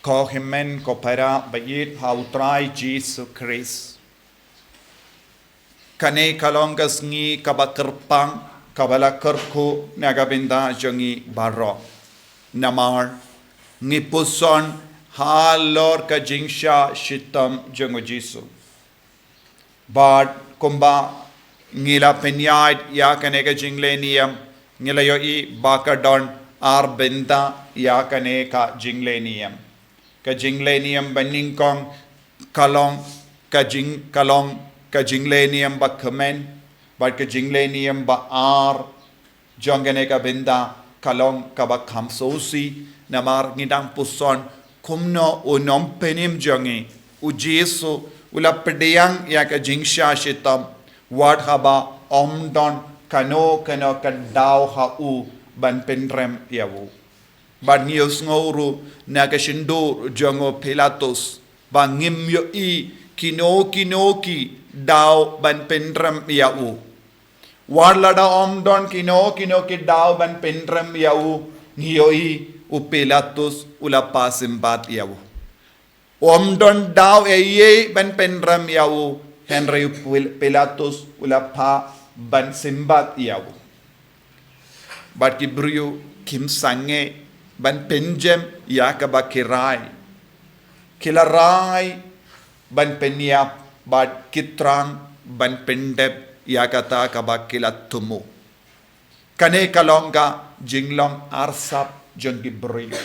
Ko himen ko para bayit hautrai Jesus Christ. Kane kalongas ngi kabakerpang kabala kerku nagabinda jongi baro. Namar ngi puson halor ka jingsha shitam jongo Jesus. Bad kumba ngila penyait ya kaneka jinglenium ngila yo I bakadon arbenda ya kaneka jinglenium ka jinglenium baningkong kalong ka jinglenium ba kemen bad ka jinglenium ba ar jonganeka benda kalong ka ba kamsosi namar ngidang puson kumno unom penim jongi ujesu ula pedayang ya ka jingsha shitam Wad haba omdon kano kadaw hau ban penrem yawu. Ban ngiyos ngoro nagashindo jongo Pilatus. Ban ngimyo I kinoki daw ban penrem yawu. Wad lada omdon kinoki daw ban penrem yawu. Ngiyo I u Pilatus ula pasimbat yawu. Omdon daw ban penrem yawu. Henry Pilatus ulapa ban simbat yaw. Bat kibrio kim sange ban penjem ya kabakirai. Kilarai ban penyap bat kitrang ban pendep ya kata kabakilatumu. Kane kalongga jinglong arsap jong kibrio.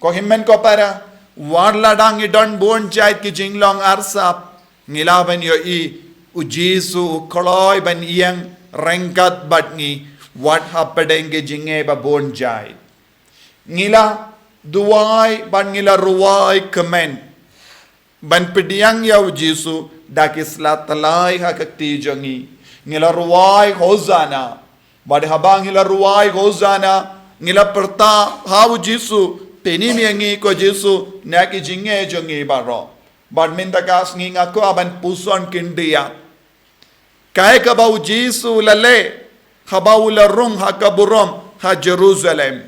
Ko himmen ko para warladang idon bon jait ki jinglong arsap. Ngilaban yo I ujisu koloy ban iyang rengkat bat ngi wat hapadenge jinge ba bonjai. Ngila duwai ban ngila ruwai kemen. Ban pediang ya ujisu dakisla talai hakakti jongi. Ngila ruwai hozana. Bad habang ngila ruwai hozana. Ngila perta ha ujisu penim yangi ko jisu naki jinge jongi baro. Bad minta kas nginga ko aban puson kindia. Kaya kabau Jisu lale. Habau larung ha kaburom ha Jerusalem.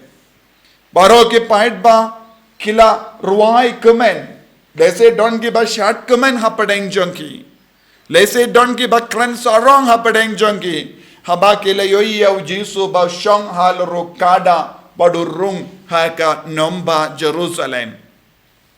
Baro ke pahit ba kila ruai kemen. Lese don ki ba shat kemen ha padeng jongki. Lese don ki ba kran sarong ha padeng jongki. Haba kila yoi au Jisu ba shong hal rukada badurung ha ka nomba Jerusalem.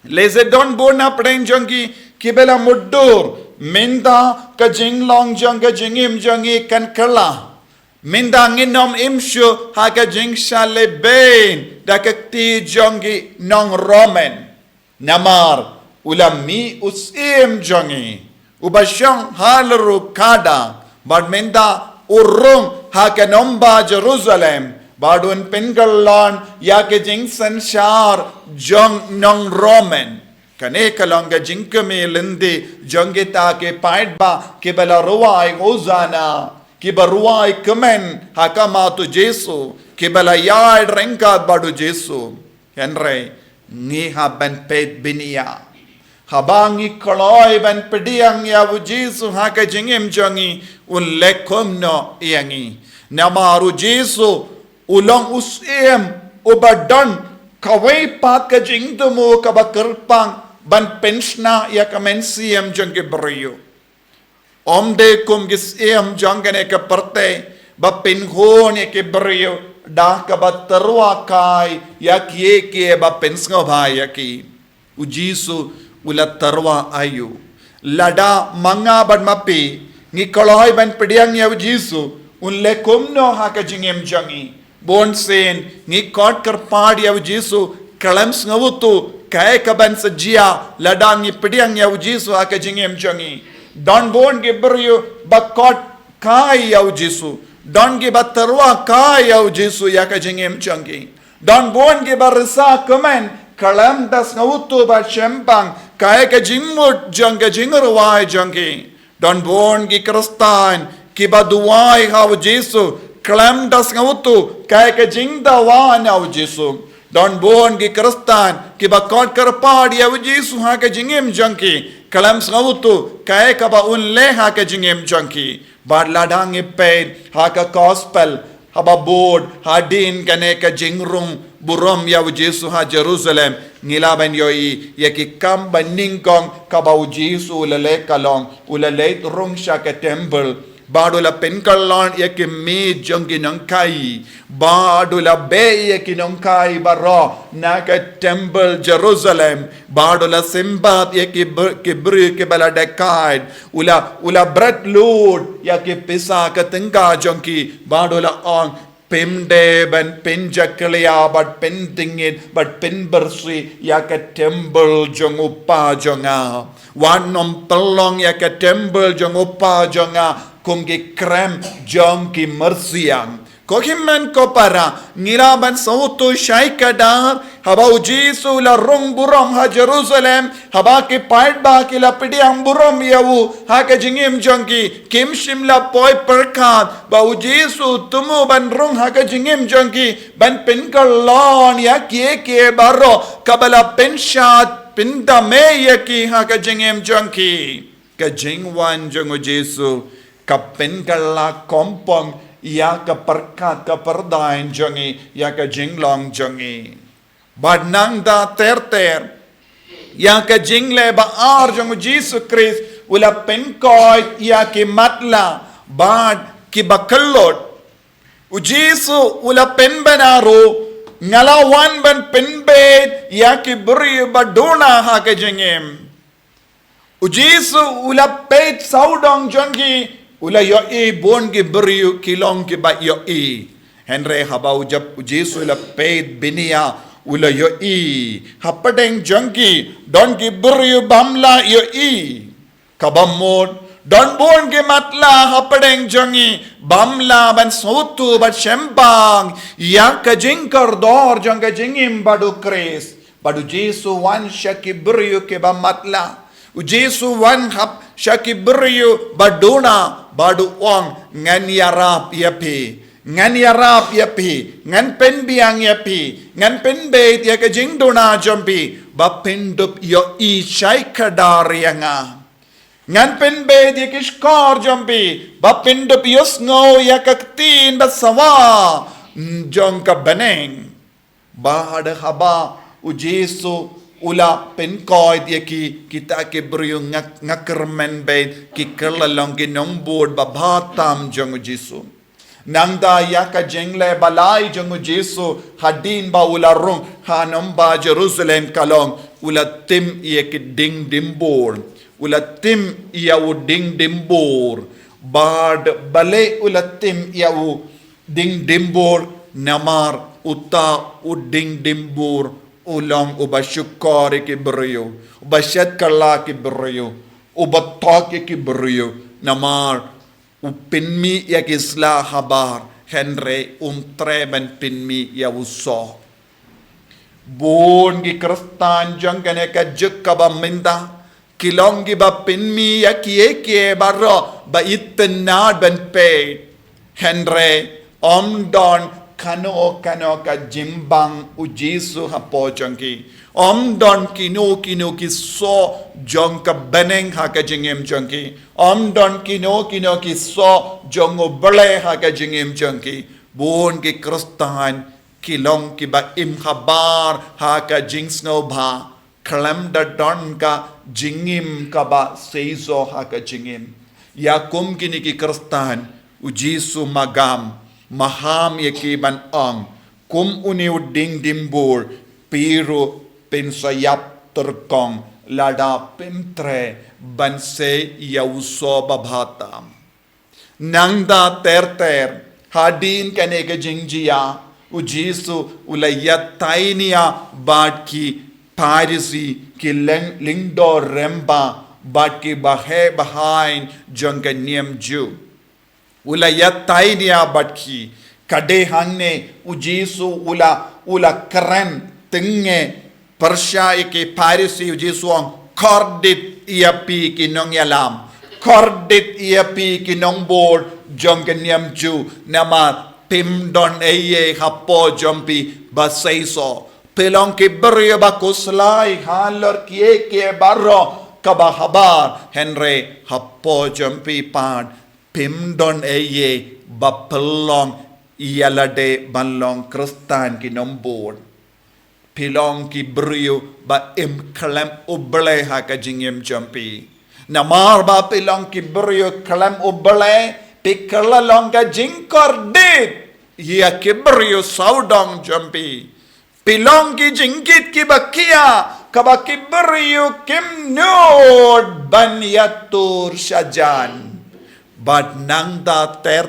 Leze don bona pren jongi kibela muddur minda ka jinglong jong ka jingim jongi kan kala minda nginom imshu ha ka jingsha leben da ka ti jongi nong romen namar ulami usim jongi ubashong halru kada bad minda urung ha ka nomba Jerusalem Badun pengalon ya ke jingsan shar jong nong romen. Kane kalonga jingkame linde jongeta ke paid ba ke bala ruwai hozana ke baruai kemen hakama tu Jesu ke bala yai rengkat badu Jesu. Henry ngi haban pet binia. Habangi koloi ban pediang ya bu Jesu haka jingim jongi un lekom no yangi. Namaru Jesu Ulang usim ubadon kawai pat ka jingdumu ka bakerpang ban penshna ya ka Mynsiem jong ke brio. Omde kum gisiem jong gane ka parte ba penhon ya ke brio dah ka ba terwa kai ya kie ke ba pensngo bhai ya ki. Ujisu ula terwa ayu. Lada manga ban mapi ngi koloi ban pediang ya ujisu unle kumno ha ka jingem jongi. Bon sen ngi kot kerpad ya Jesu kalams ngawutu kaya kaban sajia ladang ngi pediang ya Jesu aka jingem jongi don bon ge beryo bakot kai ya Jesu don ge batarwa kai ya Jesu ya ka jingem jongi don bon ge barsa kemen kalam das ngawutu ba chempang kaya ka jingmut jonga jingerwai jongi don bon ge kristan kiba duwai ha Jesu Klam das ngautu kaya ke jingda wan au Jesu don bon ki kristan ki bakot karpad ya Jesu ha ke jingem jangki klam ngautu kaya ka ba un le ha ke jingem jangki bad ladang ipe ha ka gospel haba board ha din kane ka jingrung burom ya Jesu ha Jerusalem ngilaban yoi ya ki kam baningkong kabau Jesu lele kalong ulale rung sha ke temple badula penkalon ya ki me jongi nangkai badula be ya ki nangkai baro na ke temple Jerusalem badula simbat ya ki bri ke baladekad ula bread load ya ki pisa ke tengka jongi badula on pimde ban pinjakliya but pentingit but pinbersi ya ke temple jong upa jonga wanom pelong ya ke temple jong upa jonga kumgi krem jong ki mersiang kohiman ko para ngilaban sautu shaikadar habau Jesu la rong burom ha Jerusalem haba ki paidba ki la pidiang burom yawu ha ke jingim jongki kim shimla poi perkat bau Jesu tumu ban rong ha ke jingim jongki ban pinkalon ya ke baro kabala Pyrshah pinda me ya ki ha ke jingim jongki ke jingwan jongu Jesu kapen kala kompong ya ka perkat ka perdain jongi ya ka jinglong jongi badnang da ter ya ka jingle ba ar jongu Jesus Christ ula penkoy ya ki matla bad ki bakallot u Jesu ula penbanaro ngalawan ban Pynbiej ya ki bri baduna ha ka jingem u Jesu ula pet saudong jongi ula yo bon ki beriu kilong ki ba yo henre habau jab Jesu la pet binia ula yo hapadeng jongki don ki beriu bamla yo kabamod don bon ki matla hapadeng jongi bamla ban sotu bat shempang ya ka jingkar dor jonga jingim badu kres badu Jesu wan shaki beriu ke ba matla Jesu wan hap shaki beriu baduna badu ong ngan yarap yapi ngan penbiang yapi ngan Pynbiej ya ke jingduna jompi ba pindup yo shai kadar yanga ngan Pynbiej ya ke shukor jompi ba pindup yo sngo ya kaktin ba sawa jong ka beneng ba ada haba u Jesu ula penkoy dia ki kita ke beriu ngakermen be ki kerlalong ki nombod babatam jong Jesu nangda ya ka jengle balai jong Jesu hadin ba ula rung hanom ba Jerusalem kalong ula tim ye ki ding dimbor ula tim ya u ding dimbor bad balei ula tim ya u ding dimbor namar uta u ding dimbor ulang uba shukor ki beriu uba kala ki beriu uba ki beriu namar upinmi ya kisla habar henre treban pinmi ya uso bon ki kristan jang kane ka jekka ba minda kilong ki ba pinmi ya ki barro ba itnad ban pe henre don kano ka jimbang u Jesu hapo jongki don kino ki so jong ka beneng ha ka jingem jongki don kino ki so jong u balei ha ka jingem jongki bon ki kristan kilong ki ba im khabar ha ka jingsno bha klam da don ka jingim ka ba seizo ha ka jingim ya kum kini ki kristan u Jesu magam maham yaki ban ang kum uniu ding dimbur piru pinsayap terkong lada pimtre ban se yauso babhatam nangda ter hadin kane ke jingjia u Jesu ulayat tainia bad ki parisi ki lyngdoh remba bad ki behind jongka niem ju ulayat tainia batki kade hangne u Jesu ula keren tenge Pyrshah ke Parisi u Jesu ang kordit iapi kinong yalam kordit iapi kinong board jong kenyam ju nama pimdon eye hapo jompi basaiso pelong ke beri bakuslai halor ke barro kabahabar henre hapo jompi pad pimdon eye bapelong ialade balong kristan ki nombor pilong ki brio ba klem oblei ha ka jingem jampi. Namar ba pilong ki brio klem oblei pikalong ka jingkor dit. Ia ki brio saudong jampi. Pilong ki jingkit ki bakia kabaki brio kim nod ban yatur syajan. Bad nangda ter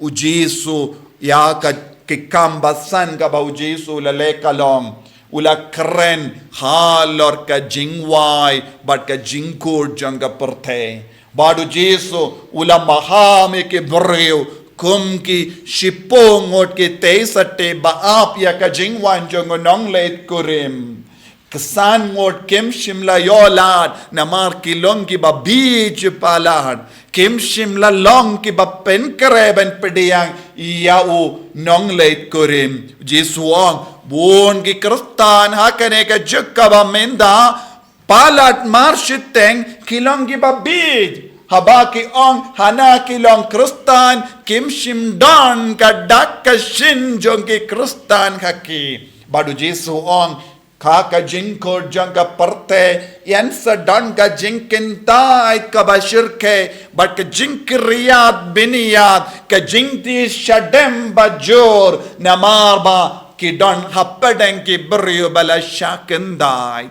ujisu ya ka kikambasan ka ba ujisu lale kalong ula keren halor ka jingwai bad ka jingkur jangga perte bad ujisu ula mahame ke brio kum ki shipongot ke teisate baap ya ka jingwan jongo nongleit kurim kesan ngot kem shimla yolad namar kilong ki ba bij palad Kim shimla long ki bapen kereben pediyang iau nong leit kurim jisuang buon ki kristan hakane ka jukka ba menda palat marshiteng kilong ki babij haba ki ong hana kilong kristan kim shim don ka dak ka shin jong ki kristan haki badu jisuang Kaka jingkor jangka perte yan sedang ka jingkin tai ka bashirke but ka jinkiriyat biniyat ka jingti shadem bajur namarba ki don happadeng ki beriyo bala shakendai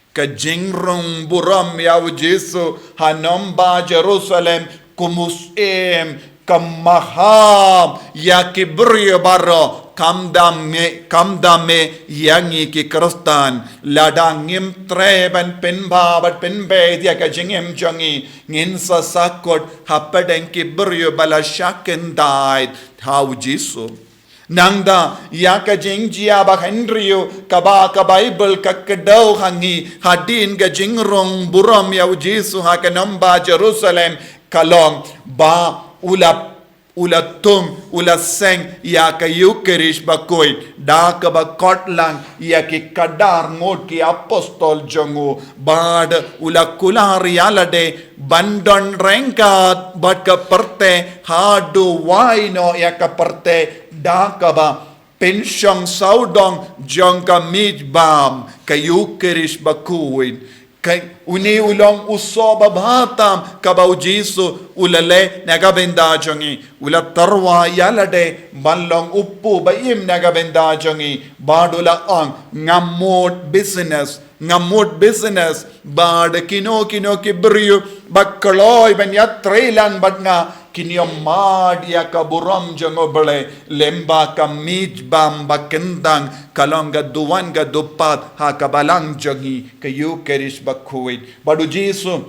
ka jingrung buram yaw Jesu hanomba Jerusalem kumusem kamaham ya ki beriyo baro kamdame yangi ki kristan ladangim treben Pynba but Pynbiej ya ka jingem jongi ngin sa sakot hapadeng ki brio bala shakendai how Jesu nangda ya ka jingjia ba Henryo kaba ka Bible ka kedaw hangi hadin ka jingrong buram ya Jesu ha ka namba Jerusalem kalong ba ulatum ulaseng ya ka Eucharist Bakhuid da ka ba kotlang ya ki kadar ngot ki apostol jongo bad ulakular ialade bandon rengkat bad ka perte haduh waino ya ka perte da ka ba pensyong saudong jong ka midbam ka Eucharist Bakhuid kay uni ulong uso babatam kabaw Jesu ulale nagabenda jongi ula tarwa ialade banlong upu bayim nagabenda jongi badula ang ngamot business bad kino ki brio bakkaloy ben yatrelan bad nga kinyom mad ya kaburam jongo bale lemba kamij bam bakendang kalonga duwan ga dupat ha kabalang jongi ka Eucharist Bakhuid badu Jesu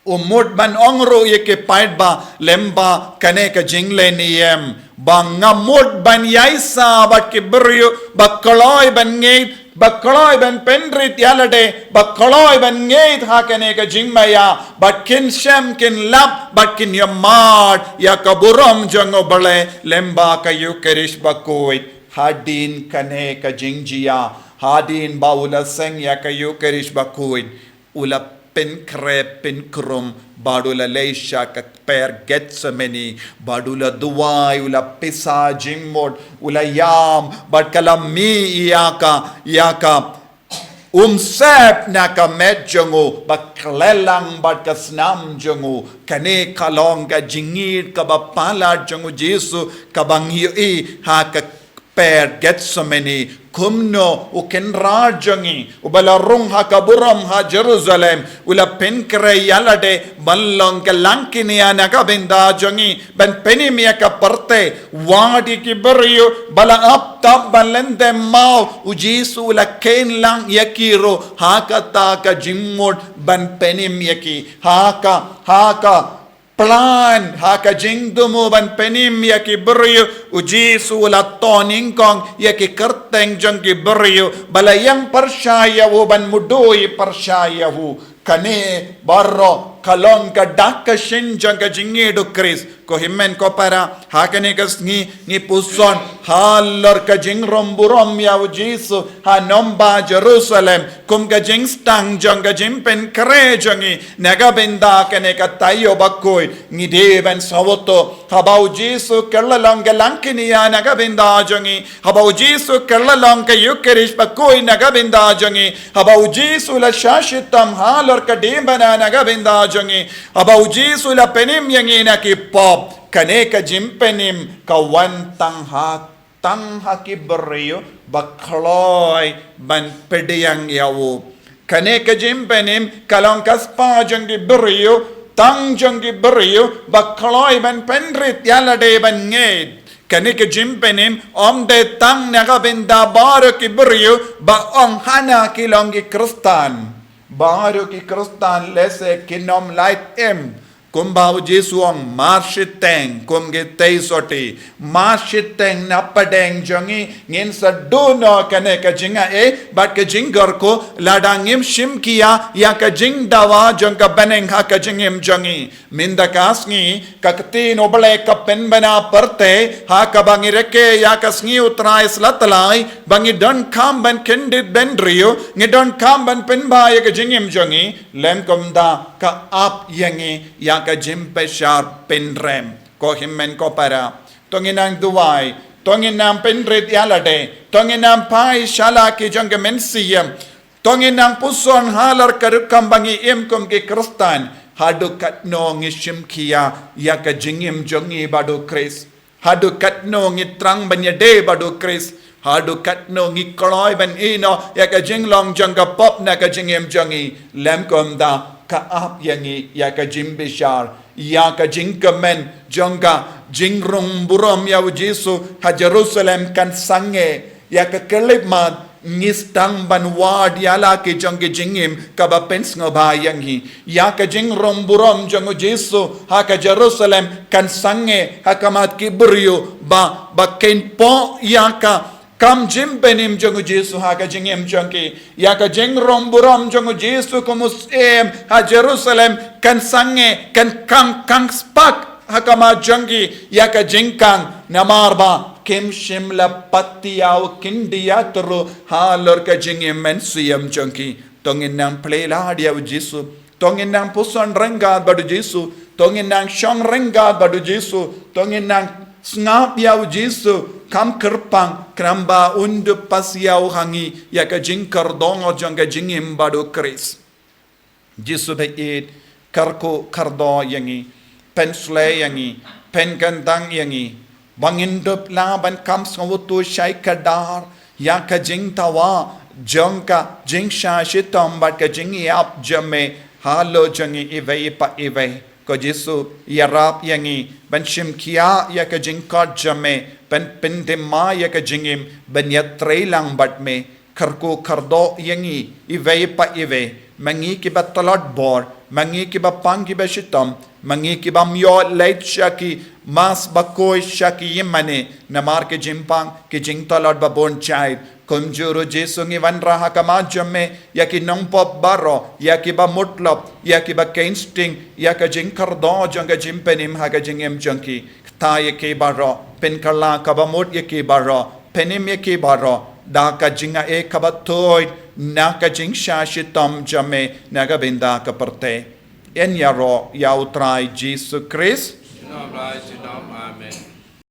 umut ban ongro ye ke paidba lemba kane ka jingle niyem bang ngamut ban yaisa bat ke brio bakkaloy ban ngeit bakhraw ben pendrit ialade bakhraw ben ngeit hakane ka jingmaya but kin shem kin lap but kin yamad ya kaburam jango bale lemba ka Eucharist Bakhuid hadin kane ka jingjia hadin baula seng ya ka Eucharist Bakhuid ula pinkrum badula leisha ka per Getsemani badula duwai ula pisa jimmod ula yam bad kalami yaka umsep na ka medjongo baklelang bad kasnam jongo kane kalong ka jingit ka bapala jongo Jesu kabangyo ha ka per Getsemani kumno uken rajangi ubala rung ha kaburam ha Jerusalem ula penkre ialade balong ka langkini anaka benda jangi ben penimia ka parte wadi ki beriyo bala aptab balende mau ujisu ula ken lang yakiro ha kata ka jimmod ben penim yaki ha ka plan haka jingdumu ban penim ya ki beriyo ujisu la toning kong ya ki kerteng jang ki beriyo balayang Pyrshah yawu ban mudoi Pyrshah yawu kane barro kalong ka dak ka shin jang ka jingi do Chris ko himmen ko para hakane kas ngi puson halor ka jing romburom ya Jesu ha nomba Jerusalem kum ka jing stang jang ka jim pen kre jangi naga benda kane ka tayo Bakhuid ngi devan sawoto habau Jesu kellalong ka lankini ya naga benda jangi habau Jesu kellalong ka Eucharist Bakhuid naga benda jangi habau Jesu la shashitam halor ka dembana naga benda jangi habau Jesu la penim yangi na ki pop kane ka jimpenim ka wan tang ha ki beriyo bakhraw ban pediyang yawo kane ka jimpenim kalong kaspa jang di beriyo tang jang di beriyo bakhraw ban penrit ialade ban nged kane ka jimpenim de tang naga benda baro ki beriyo ba ong hana ki longi kristan baro ki kristan lese kinom light kum bau Jesu ang marshiteng kum gitay soti marshiteng napadeng jangi ngin sa duno kane ka jinga bat ka jingar ko ladangim shim kiya ya ka jing dawa jang ka baneng ha ka jingim jangi mindakas ngi kakti noble ka pen bana parte ha ka bangi reke ya ka sngi utrai slatlai bangi don kam ban kendit bendrio ngi don kam ban Pynbiej ka jingim jangi lem kum da ka ap yangi ya ka jimpe sharp penrem ko himmen ko para tonginang duwai tonginang penrit ialade tonginang pai shala ki jong Mynsiem tonginang puson halar karukam bangi kum ki kristan haduh katno ngishim kia ya ka jingim jongi badu Chris haduh katno ngitrang banyade badu Chris haduh katno ngikoloy ban ino ya ka jinglong jong ka pop na ka jingim jongi lem kom da kaap yangi ya ka jimbishar ya ka jingkamen jonga jingrung burom ya Jesu ha Jerusalem kan sange ya ka kelipmat ngistang banwad yala ki jongge jingim ka ba pens ngobayang hi ya ka jingrung burom jong Jesu ha ka Jerusalem kan sange ha kamat kibryo ba ken po ya ka kam jimpenim jong Jesu ha ka jingim jongki ya ka jingrom burom jong Jesu kumus ha Jerusalem kan sange kan kang spak ha kama jongki ya ka jingkang namarba kim shimla patiyaw kindiya tru halor ka jingim Mynsiem jongki tongin nang phla dia Jesu tongin nang puson rengga badu Jesu tongin nang shong rengga badu Jesu tongin nang ngap yaw Jesu kam kerpang kramba undu pas yaw hangi ya ka jingkar dongo jangga jingim badu Chris Jesu bait karko kardo yangi phla yangi gandang yangi bangindup laban kam sawutu shai kadar ya ka jing tawa jongka jing shashitam bat ka jing yap jame halo jangi ive pa ive ko Jesu yarap yangi ban shim kia ya ka jingkot jame ban pendema ya ka jingim ban yatre lang bat me karko kardo yangi ive pa ive mangi ki batalot bor mangi ki ba pang ki ba shitam mangi ki ba myo late shaki mas bakoi shaki yemane namar ke jimpang ke jingtalot ba bon chai kumjuru Jesu ngi van raha kama jamme ya ki nong pop baro ya ki ba mutlop ya ki ba kainsting ya ka jing kardo janga jimpenim ha ka jingem jangki ta ye ke baro pen kala ka ba mut ye ke baro penim ye ke baro da ka jinga e ka ba toy na ka jing shashitam jamme na ga benda ka parte en yaro ya utrai Jesu Christ